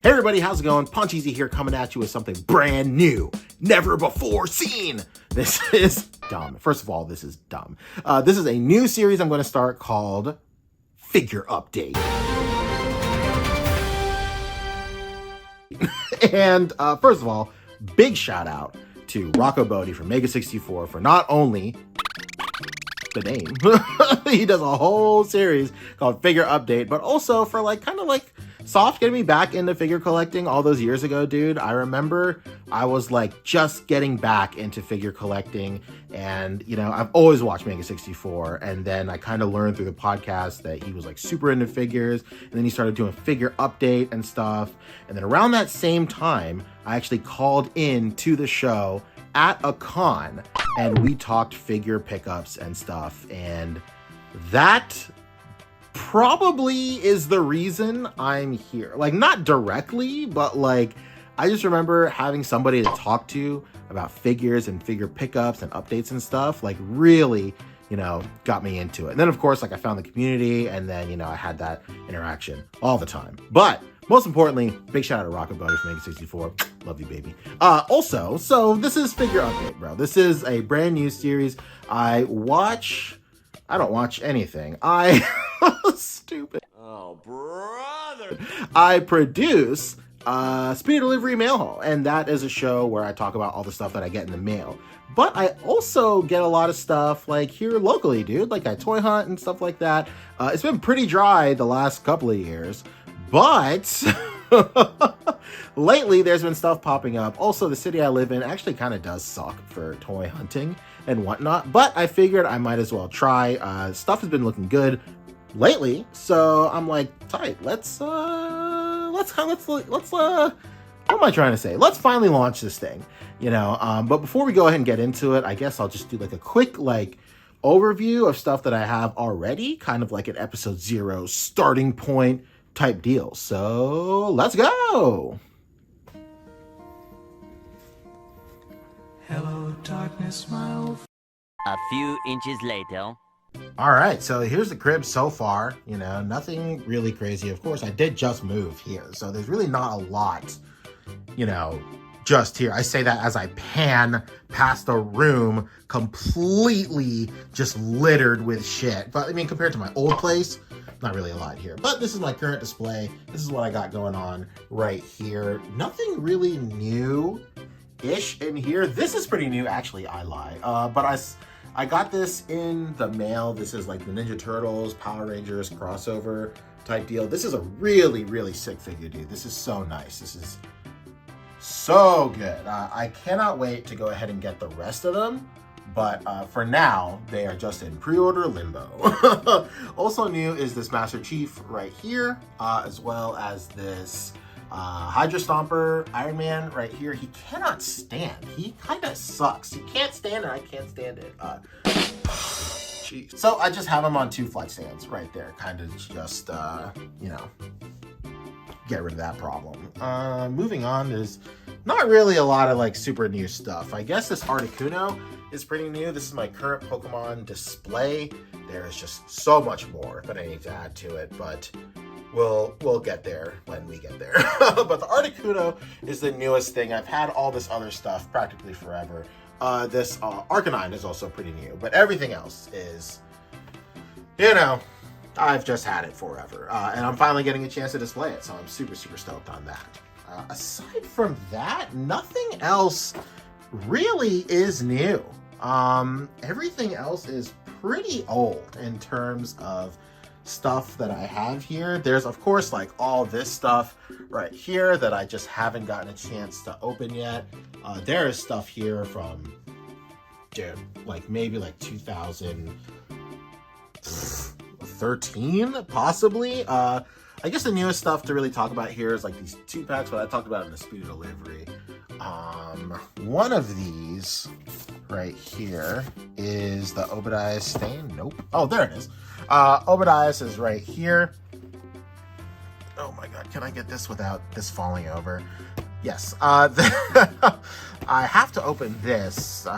Hey everybody, how's it going? Punch Easy here, coming at you with something brand new, never before seen. This is dumb. First of all, this is dumb. This is a new series I'm going to start called Figure Update. And first of all, big shout out to Rocco Bodie from Mega 64 for not only the name, he does a whole series called Figure Update, but also for kind of soft getting me back into figure collecting all those years ago, dude. I remember I was just getting back into figure collecting, and I've always watched Mega 64, and then I kind of learned through the podcast that he was super into figures, and then he started doing Figure Update and stuff. And then around that same time, I actually called in to the show at a con, and we talked figure pickups and stuff, and that probably is the reason I'm here. Not directly, but I just remember having somebody to talk to about figures and figure pickups and updates and stuff, really, got me into it. And then of course, I found the community, and then, I had that interaction all the time. But most importantly, big shout out to Rocco Bodie from Mega 64. Love you, baby. Also, so this is Figure Update, bro. This is a brand new series. I don't watch anything. Stupid. Oh, brother. I produce Speedy Delivery Mail Haul, and that is a show where I talk about all the stuff that I get in the mail. But I also get a lot of stuff here locally, dude. I toy hunt and stuff like that. It's been pretty dry the last couple of years, but lately there's been stuff popping up. Also, the city I live in actually kind of does suck for toy hunting and whatnot, but I figured I might as well try. Stuff has been looking good lately, so I'm tight. Let's what am I trying to say? Let's finally launch this thing, but before we go ahead and get into it, I guess I'll just do a quick overview of stuff that I have already, kind of an episode 0 starting point type deal. So let's go. Hello, darkness, my old. A few inches later. All right, so here's the crib so far. Nothing really crazy. Of course, I did just move here, so there's really not a lot, just here. I say that as I pan past a room completely just littered with shit. But I mean, compared to my old place, not really a lot here. But this is my current display. This is what I got going on right here. Nothing really new-ish in here. This is pretty new, actually. I lie. But I got this in the mail. This is the Ninja Turtles, Power Rangers crossover type deal. This is a really, really sick figure, dude. This is so nice. This is so good. I cannot wait to go ahead and get the rest of them. But for now, they are just in pre-order limbo. Also new is this Master Chief right here, as well as this Hydra Stomper Iron Man right here. He cannot stand. He kind of sucks. He can't stand it. I can't stand it. Jeez. So I just have him on 2 flight stands right there. Kind of just, get rid of that problem. Moving on, there's not really a lot of super new stuff. I guess this Articuno is pretty new. This is my current Pokemon display. There is just so much more that I need to add to it, but we'll get there when we get there. But the Articuno is the newest thing. I've had all this other stuff practically forever. This Arcanine is also pretty new, but everything else is, I've just had it forever. And I'm finally getting a chance to display it, so I'm super, super stoked on that. Aside from that, nothing else really is new. Everything else is pretty old in terms of stuff that I have here. There's of course all this stuff right here that I just haven't gotten a chance to open yet. There is stuff here from, dude, maybe 2013 possibly. I guess the newest stuff to really talk about here is these 2 packs, but I talked about in the Speedy Delivery. One of these right here is the Obadiah Stain. Nope. Oh, there it is. Obadiah is right here. Oh my god, can I get this without this falling over? Yes. I have to open this.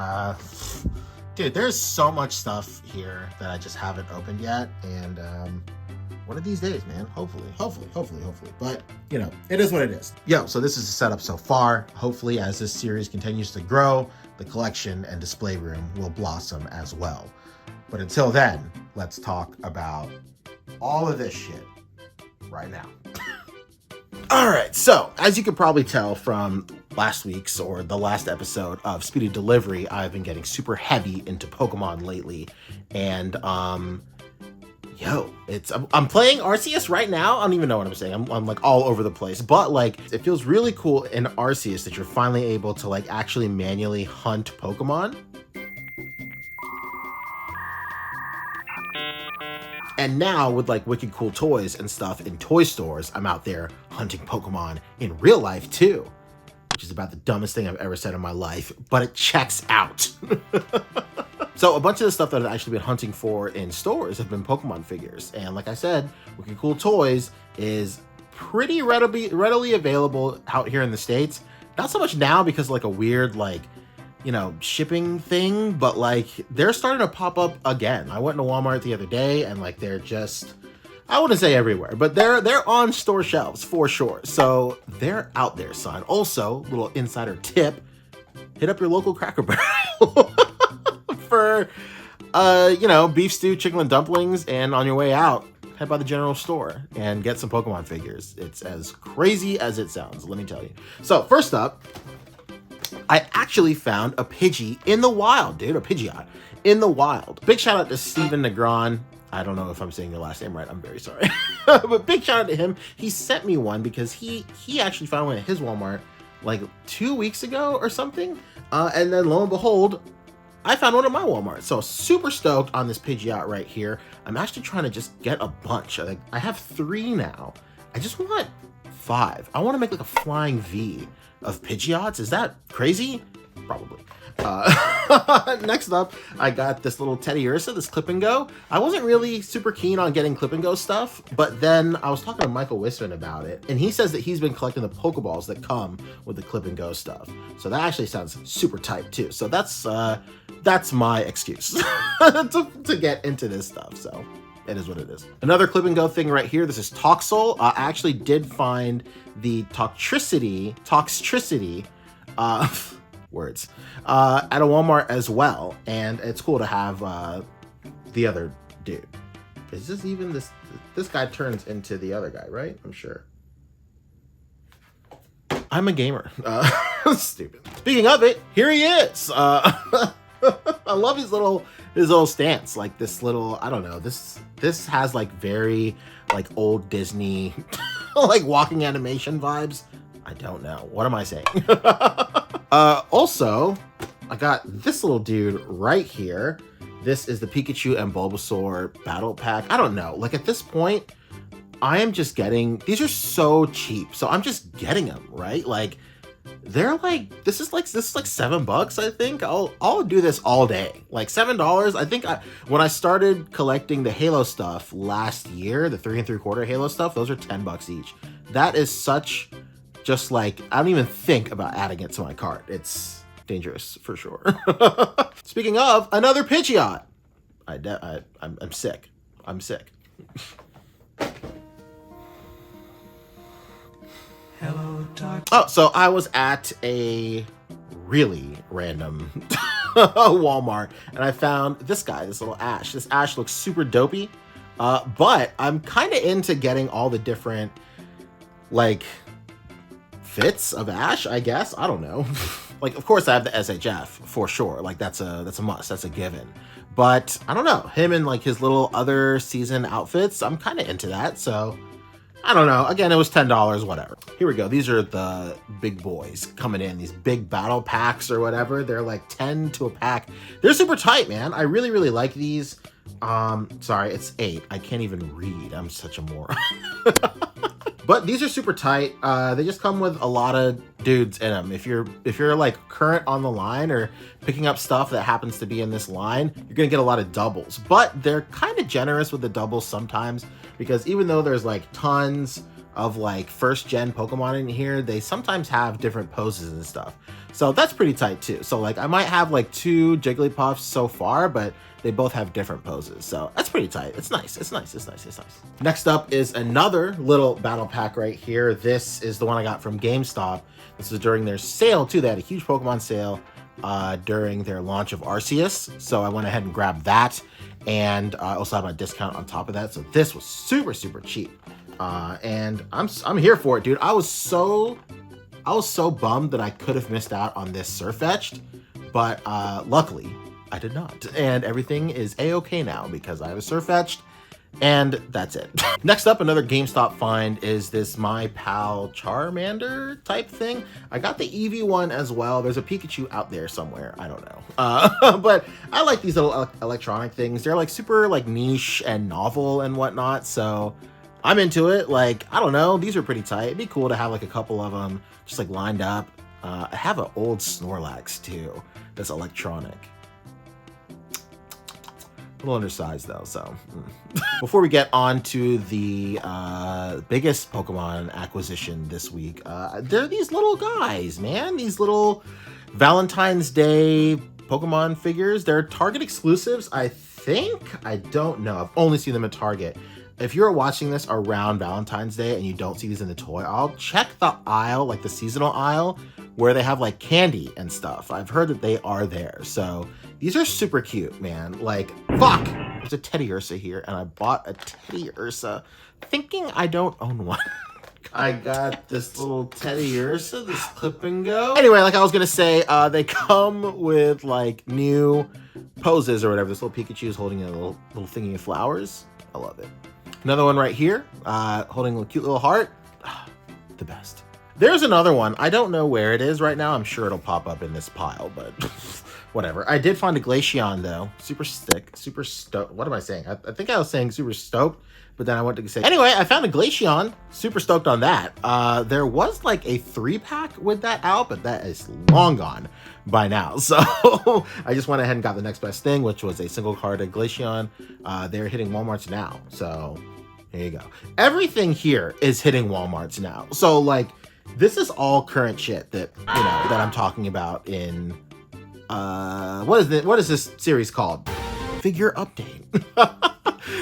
Dude, there's so much stuff here that I just haven't opened yet, and One of these days, man. Hopefully. But, you know, it is what it is. Yo, so this is the setup so far. Hopefully, as this series continues to grow, the collection and display room will blossom as well. But until then, let's talk about all of this shit right now. All right, so as you can probably tell from last week's or the last episode of Speedy Delivery, I've been getting super heavy into Pokemon lately. And, I'm playing Arceus right now. I don't even know what I'm saying. I'm like all over the place, but like it feels really cool in Arceus that you're finally able to like actually manually hunt Pokemon. And now with like wicked cool toys and stuff in toy stores, I'm out there hunting Pokemon in real life too, which is about the dumbest thing I've ever said in my life, but it checks out. So a bunch of the stuff that I've actually been hunting for in stores have been Pokemon figures. And like I said, Wicked Cool Toys is pretty readily available out here in the States. Not so much now because of like a weird like, you know, shipping thing, but like they're starting to pop up again. I went to Walmart the other day and like they're just, I wouldn't say everywhere, but they're on store shelves for sure. So they're out there, son. Also, little insider tip, hit up your local Cracker Barrel. For beef stew, chicken and dumplings, and on your way out, head by the general store and get some Pokemon figures. It's as crazy as it sounds, let me tell you. So first up, I actually found a Pidgey in the wild, dude, a Pidgeot in the wild. Big shout out to Steven Negron. I don't know if I'm saying your last name right, I'm very sorry. But big shout out to him. He sent me one because he actually found one at his Walmart like 2 weeks ago or something. And then lo and behold, I found one at my Walmart. So super stoked on this Pidgeot right here. I'm actually trying to just get a bunch. I have 3 now. I just want 5. I want to make like a flying V of Pidgeots. Is that crazy? Probably. Next up, I got this little Teddy Ursa, this Clip and Go. I wasn't really super keen on getting Clip and Go stuff, but then I was talking to Michael Wisman about it, and he says that he's been collecting the Pokeballs that come with the Clip and Go stuff. So that actually sounds super tight too. So that's my excuse to get into this stuff. So it is what it is. Another Clip and Go thing right here. This is Toxel. I actually did find the Toxtricity, words, at a Walmart as well. And it's cool to have the other dude. Is this even this guy turns into the other guy, right? I'm sure. I'm a gamer. Stupid. Speaking of it, here he is. I love his little stance. Like this little, I don't know, this has like very like old Disney like walking animation vibes. I don't know. What am I saying? Also, I got this little dude right here. This is the Pikachu and Bulbasaur battle pack. I don't know. Like at this point, I am just getting, these are so cheap. So I'm just getting them, right? Like they're like, this is like $7, I think. I'll do this all day. Like $7. I think when I started collecting the Halo stuff last year, the 3 3/4 Halo stuff, those are $10 each. That is such, just like, I don't even think about adding it to my cart. It's dangerous for sure. Speaking of, another Pidgeot. I'm sick. I'm sick. Hello, dark. Oh, so I was at a really random Walmart and I found this guy, this little Ash. This Ash looks super dopey, but I'm kind of into getting all the different like fits of Ash, I guess. I don't know. Like, of course I have the SHF for sure. Like that's a must, that's a given. But I don't know, him and like his little other season outfits, I'm kind of into that. So I don't know. Again, it was $10, whatever. Here we go. These are the big boys coming in, these big battle packs or whatever. They're like 10 to a pack. They're super tight, man. I really, really like these. Sorry, it's 8. I can't even read. I'm such a moron. But these are super tight. They just come with a lot of dudes in them. If you're like current on the line or picking up stuff that happens to be in this line, you're gonna get a lot of doubles. But they're kind of generous with the doubles sometimes, because even though there's like tons of like first gen Pokemon in here, they sometimes have different poses and stuff. So that's pretty tight too. So like I might have like 2 Jigglypuffs so far, but they both have different poses. So that's pretty tight. It's nice. It's nice. It's nice. It's nice. Next up is another little battle pack right here. This is the one I got from GameStop. This was during their sale too. They had a huge Pokemon sale during their launch of Arceus. So I went ahead and grabbed that. And I also have a discount on top of that. So this was super, super cheap. And I'm here for it, dude. I was so bummed that I could have missed out on this Surfetched, but luckily I did not. And everything is a-okay now because I have a Surfetched, and that's it. Next up, another GameStop find is this My Pal Charmander type thing. I got the Eevee one as well. There's a Pikachu out there somewhere. I don't know. But I like these little electronic things. They're like super like niche and novel and whatnot. So I'm into it. Like, I don't know. These are pretty tight. It'd be cool to have like a couple of them just like lined up. I have an old Snorlax too that's electronic. A little undersized though, so. Before we get on to the biggest Pokemon acquisition this week, there are these little guys, man. These little Valentine's Day Pokemon figures. They're Target exclusives, I think. I don't know. I've only seen them at Target. If you're watching this around Valentine's Day and you don't see these in the toy aisle, check the aisle, like the seasonal aisle, where they have like candy and stuff. I've heard that they are there. So these are super cute, man. Like, fuck! There's a Teddy Ursa here, and I bought a Teddy Ursa thinking I don't own one. I got this little Teddy Ursa, this clip and go. Anyway, like I was gonna say, they come with like new poses or whatever. This little Pikachu is holding a little thingy of flowers. I love it. Another one right here, holding a cute little heart. The best. There's another one. I don't know where it is right now. I'm sure it'll pop up in this pile, but whatever. I did find a Glaceon though. Super stoked. What am I saying? I think I was saying super stoked, but then I went to say, anyway, I found a Glaceon. Super stoked on that. There was like a 3-pack with that out, but that is long gone by now. So I just went ahead and got the next best thing, which was a single carded Glaceon. They're hitting Walmarts now. So there you go. Everything here is hitting Walmarts now. So like, this is all current shit that, you know, that I'm talking about in, what is this series called? Figure Update.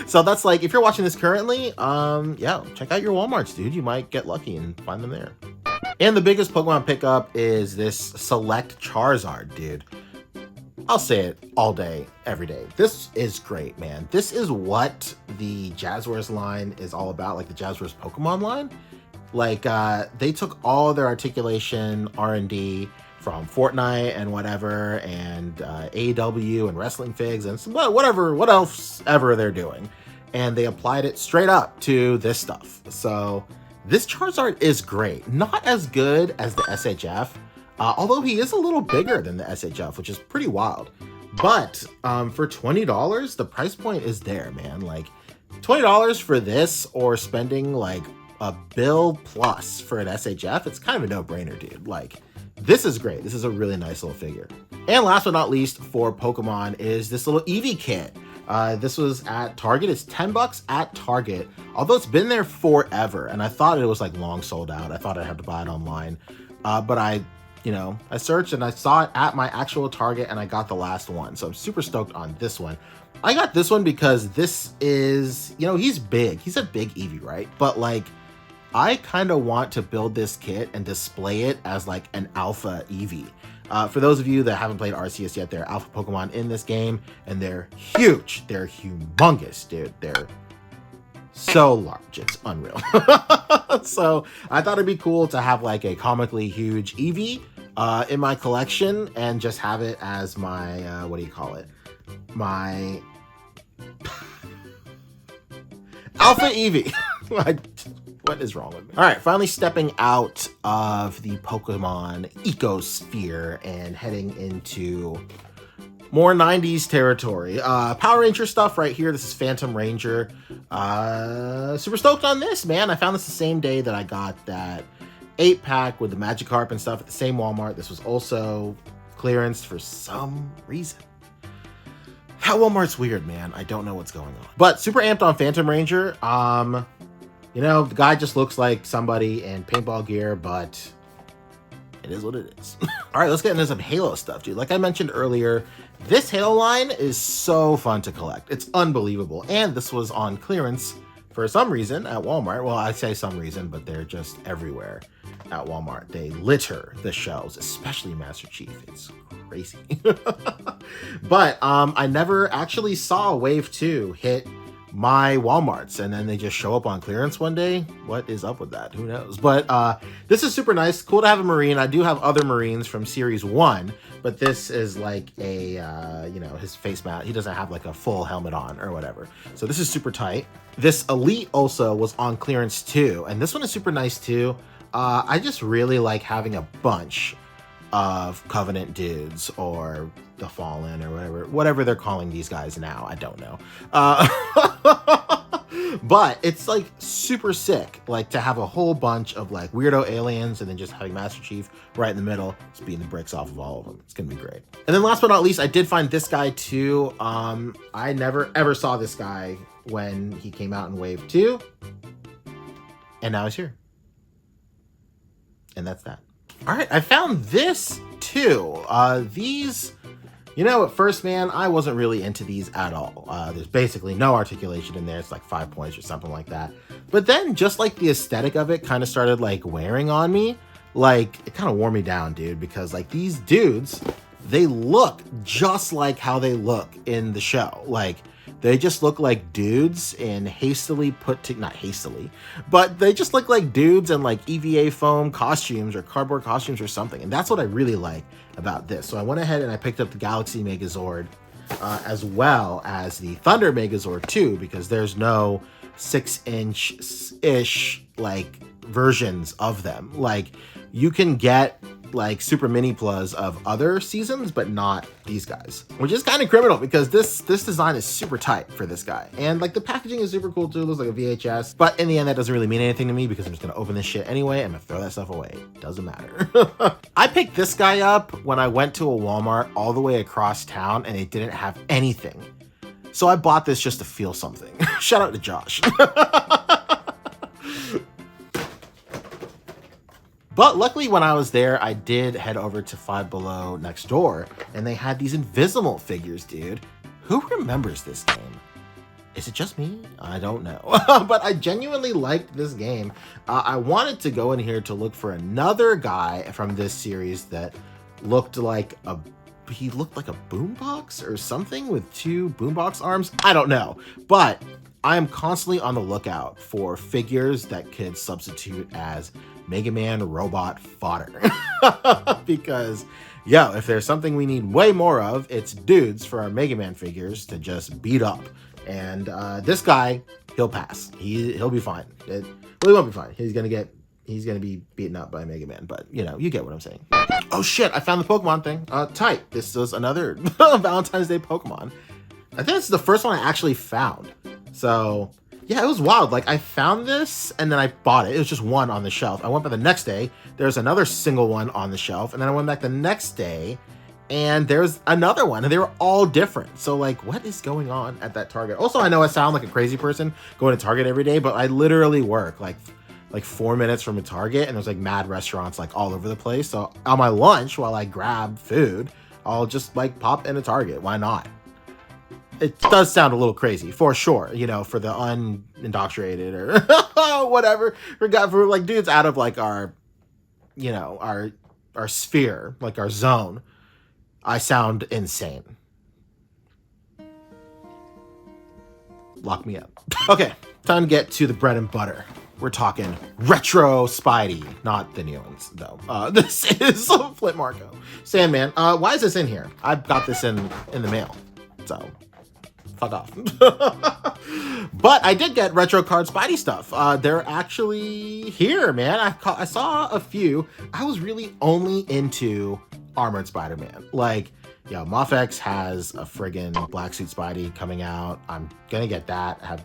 So that's like, if you're watching this currently, yeah, check out your Walmarts, dude. You might get lucky and find them there. And the biggest Pokemon pickup is this Select Charizard, dude. I'll say it all day, every day. This is great, man. This is what the Jazzwares line is all about, like the Jazzwares Pokemon line. Like, they took all their articulation R&D from Fortnite and whatever, and AEW and wrestling figs and some, whatever, what else ever they're doing, and they applied it straight up to this stuff. So this Charizard is great. Not as good as the SHF, although he is a little bigger than the SHF, which is pretty wild. But for $20, the price point is there, man. Like, $20 for this, or spending like a bill plus for an SHF, it's kind of a no-brainer, dude. Like, this is great. This is a really nice little figure. And last but not least for Pokemon is this little Eevee kit. This was at Target. It's $10 at Target, although it's been there forever. And I thought it was like long sold out. I thought I'd have to buy it online. But I searched and I saw it at my actual Target, and I got the last one. So I'm super stoked on this one. I got this one because this is, he's big. He's a big Eevee, right? But like, I kind of want to build this kit and display it as like an alpha Eevee. For those of you that haven't played Arceus yet, there are alpha Pokemon in this game, and they're huge. They're humongous, dude. They're so large. It's unreal. So I thought it'd be cool to have like a comically huge Eevee in my collection, and just have it as my, what do you call it? My alpha Eevee. What is wrong with me? All right, finally stepping out of the Pokemon ecosphere and heading into more 90s territory. Power Ranger stuff right here. This is Phantom Ranger. Super stoked on this, man. I found this the same day that I got that 8-pack with the Magikarp and stuff at the same Walmart. This was also clearance for some reason. That Walmart's weird, man. I don't know what's going on. But super amped on Phantom Ranger. You know, the guy just looks like somebody in paintball gear, but it is what it is. All right, let's get into some Halo stuff, dude. Like I mentioned earlier, this Halo line is so fun to collect. It's unbelievable. And this was on clearance for some reason at Walmart. Well, I say some reason, but they're just everywhere at Walmart. They litter the shelves, especially Master Chief. It's crazy. But I never actually saw Wave 2 hit my Walmarts, and then they just show up on clearance one day. What is up with that? Who knows? But this is super nice. Cool to have a Marine. I do have other Marines from Series 1, but this is like a, you know, his face mat. He doesn't have like a full helmet on or whatever. So this is super tight. This Elite also was on clearance too, and this one is super nice too. I just really like having a bunch of Covenant dudes or the Fallen or whatever they're calling these guys now. I don't know. But it's like super sick, like to have a whole bunch of like weirdo aliens and then just having Master Chief right in the middle, just beating the bricks off of all of them. It's gonna be great. And then last but not least, I did find this guy too. I never ever saw this guy when he came out in Wave 2, and now he's here. And that's that. All right, I found this too. These, you know, at first, man, I wasn't really into these at all. There's basically no articulation in there. It's like 5 points or something like that. But then just like the aesthetic of it kind of started like wearing on me. Like it kind of wore me down, dude, because like these dudes, they look just like how they look in the show. Like they just look like dudes in hastily put to, not hastily, but they just look like dudes in like EVA foam costumes or cardboard costumes or something. And that's what I really like about this. So I went ahead and I picked up the Galaxy Megazord as well as the Thunder Megazord too, because there's no 6-inch-ish like versions of them. Like you can get like super mini plus of other seasons, but not these guys, which is kind of criminal because this design is super tight for this guy. And like the packaging is super cool too. It looks like a VHS, but in the end, that doesn't really mean anything to me because I'm just gonna open this shit anyway. I'm gonna throw that stuff away. Doesn't matter. I picked this guy up when I went to a Walmart all the way across town and it didn't have anything. So I bought this just to feel something. Shout out to Josh. But luckily when I was there, I did head over to Five Below next door and they had these Invisible figures, dude. Who remembers this game? Is it just me? I don't know. But I genuinely liked this game. I wanted to go in here to look for another guy from this series that looked like a boombox or something with 2 boombox arms. I don't know, but I am constantly on the lookout for figures that could substitute as Mega Man robot fodder. Because, yo, if there's something we need way more of, it's dudes for our Mega Man figures to just beat up. And this guy, he'll pass. He'll be fine. Well, he won't be fine. He's gonna be beaten up by Mega Man, but you know, you get what I'm saying. Oh shit, I found the Pokemon thing. Tight. This was another Valentine's Day Pokemon. I think this is the first one I actually found. So yeah, it was wild. Like I found this and then I bought it. It was just one on the shelf. I went back the next day. There's another single one on the shelf. And then I went back the next day and there's another one and they were all different. So like, what is going on at that Target? Also, I know I sound like a crazy person going to Target every day, but I literally work like 4 minutes from a Target and there's like mad restaurants like all over the place. So on my lunch while I grab food, I'll just like pop in a Target. Why not? It does sound a little crazy for sure, you know, for the unindoctrinated or whatever, for like dudes out of like our, you know, our sphere, like our zone. I sound insane. Lock me up. Okay, time to get to the bread and butter. We're talking retro Spidey, not the new ones though. This is Flip Marco. Sandman, why is this in here? I got this in the mail, so fuck off. But I did get retro card Spidey stuff. They're actually here, man. I saw a few. I was really only into Armored Spider-Man. Like, yo, Mofex has a friggin' black suit Spidey coming out. I'm gonna get that. I have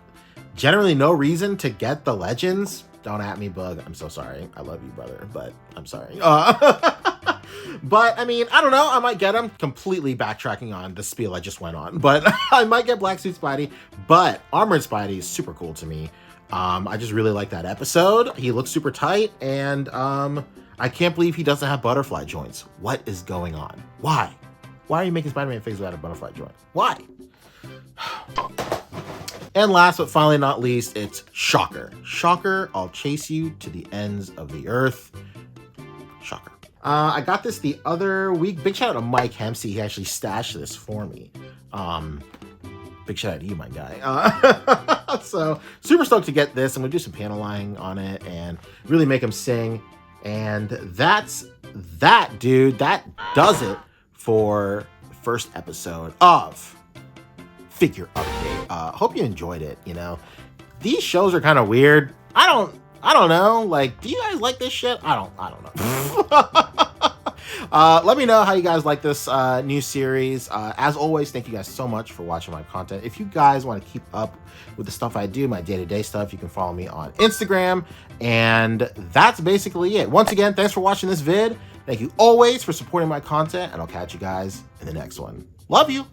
generally no reason to get the Legends. Don't at me, Bug. I'm so sorry. I love you, brother, but I'm sorry. But I mean, I don't know. I might get them. Completely backtracking on the spiel I just went on, but I might get Black Suit Spidey. But Armored Spidey is super cool to me. I just really like that episode. He looks super tight, and I can't believe he doesn't have butterfly joints. What is going on? Why? Why are you making Spider-Man figures without a butterfly joint? Why? And last but finally not least, it's Shocker. Shocker, I'll chase you to the ends of the earth. Shocker. I got this the other week. Big shout out to Mike Hempsey. He actually stashed this for me. Big shout out to you, my guy. So super stoked to get this. I'm gonna do some paneling on it and really make him sing. And that's that, dude. That does it for the first episode of Figure Update. Hope you enjoyed it. You know, these shows are kind of weird. I don't know. Like, do you guys like this shit? I don't know. Let me know how you guys like this new series. As always, thank you guys so much for watching my content. If you guys want to keep up with the stuff I do, my day-to-day stuff, you can follow me on Instagram. And that's basically it. Once again, thanks for watching this vid. Thank you always for supporting my content, and I'll catch you guys in the next one. Love you.